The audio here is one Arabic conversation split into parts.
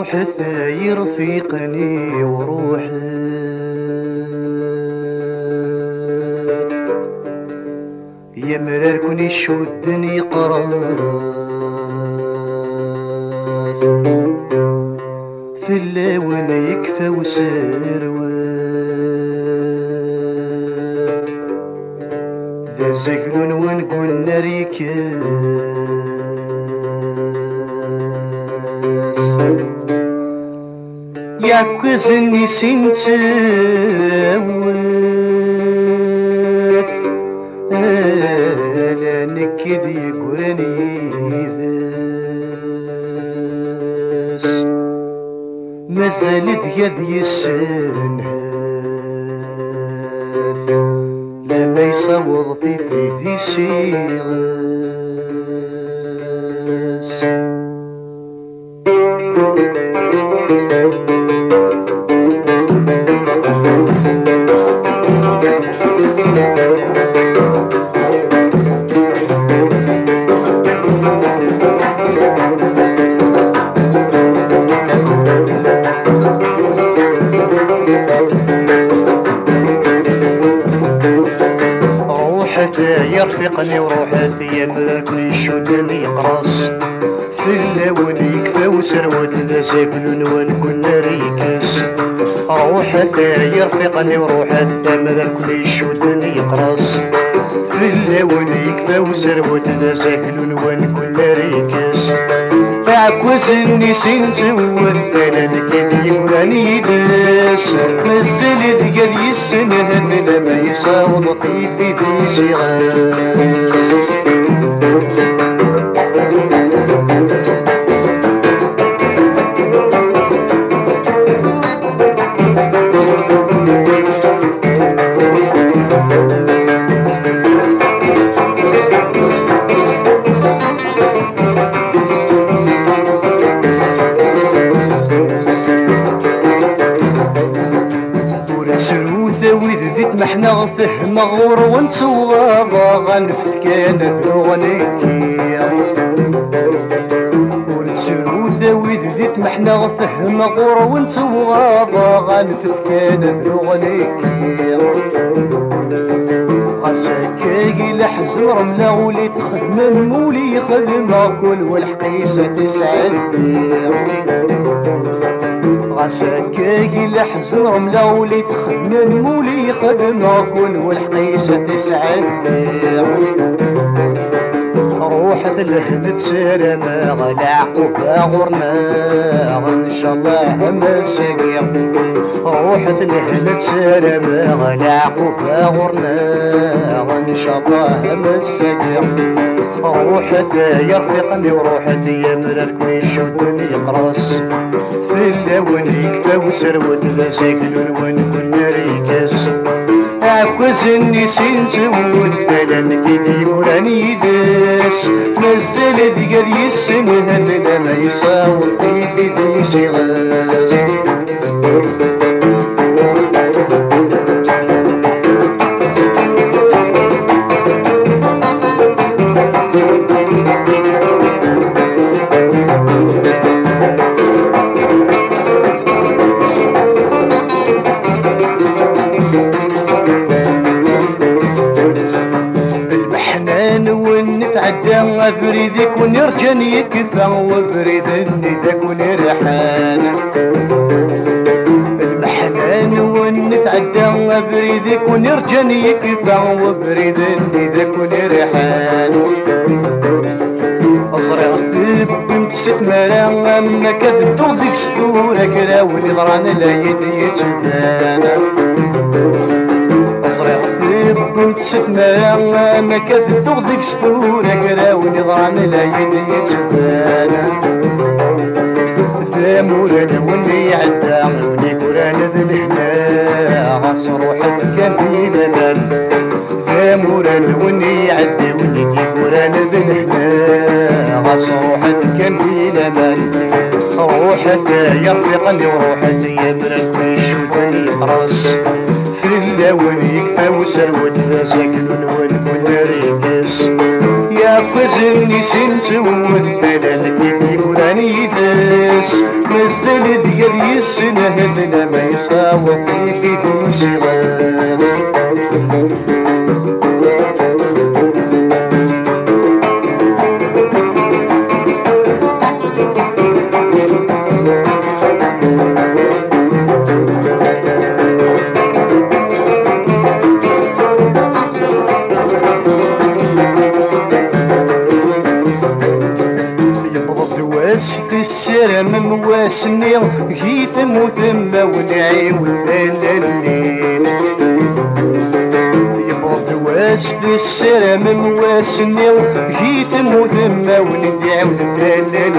روح الثاير رفيقني وروح يا مرار كون يشدني قراص في اللون يكفى وسروات ذا زقلون ونقول نريكاس يعكزني سنتاوات لا نكد يقرني ذاس مازال ذيذ يسنهاث لا ما يصوض في ذي سيغاس يرفقني وروح ثياب كل يشدني قراص في اللون يكفى وسروت ذا ساكلون ونكون ريكاس روح يرفقني وروح الثمر كل يشدني قراص في اللون يكفى وسروت ذا ساكلون ونكون ريكاس عكوزني سنت والثلال كد يقراني داس مازال ذقاد يسنهد لما يصاوض في ذي سيغاس محنا فهم غور وانتو غنفت كانت غنيكيا ونسرو ذوي ذيت محنا فهم غور وانتو غنفت كانت غنيكيا غساكاكي لحزن رملا ولي تخدم مولي خدم كل والحقيسة تسعد غساكاكي لحزن رملا ولي تخدم مولي خدم كل والحقيسة تسعد روحت لهنت سلامة غلعقوبة غورنا ان شاء الله مساقيا روحت لهنت سلامة غلعقوبة غورنا ان شاء الله مساقيا روحت يرفقني وروحت يمرر كل يشدني قراص في اللون يكفى وسروت ذا ساكلون ونكون ريكاس عكوزني سنت والثلال كد يقراني داس مازال ذقاد يسنهد لما يصاوض في ذي سيغاس بريدك ونرجن يكفى وبريدني ذاك ونرحان المحنان ونتعدى بريدك ونرجن يكفى وبريدني ذاك ونرحان أصرع في بنت ست مرا أما كذبتو ذيك ستورة كراوني ضران لا يدي يتبانا أصرع بنت ست مرا ما كذبتو ذيك ستورة كراوني ضران لا يدي يتبانا ثامورنا وني عدا وني قرانا ذلهنا غاس روحك كان في لمن ثامورنا وني عدا حتى يرفقني وروح يمر الكل يشودني يطرس في اللون يكفى وسروت ذا ساكن ونكون ريقس يا كوزني سنت ومثلا كيف يقولاني يدس مازال ديال السنة هذنا ما يصاوب في صغاس في السرم مواسني كيثم وثم ونعي والثلالين يبرد واسد السرم مواسني كيثم وثم ونعي والثلالين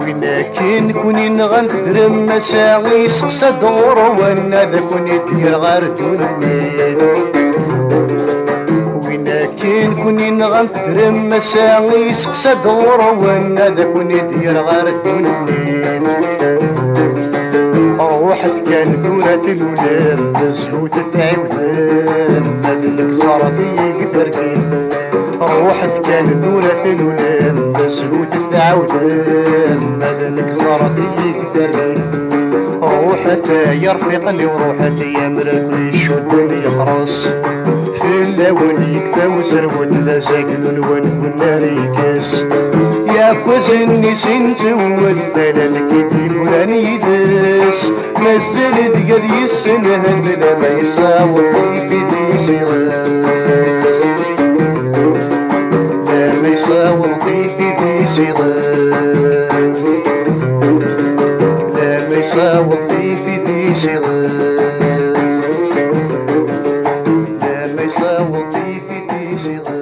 وين كان كوني نغلق درم مساعي سقسى دور وانا ذا كوني دير غاردوني كين كوني نغلط درم مساعي سقسى دورة وانا ذا كوني دير غير الدنيا روحت كان ذورة الولام بزلوت الثعودان هذلك صارت يقدر كيف روحت كان ذورة الولام بزلوت الثعودان هذلك صارت يقدر كيف روحت يرفقني وروحت يمر الكل يشودني يخرس في اللون يكفى وسروت ذا ساكن ونكون ريكس يا كوزني سنت والثلال كيف وراني يدس مازال ديال السنة هذنا ما يصاوب في ذي صغاس لا ما يصاوب في ذي صغاس لا ما يصاوب في ذي صغاس يساوي في ذي صغار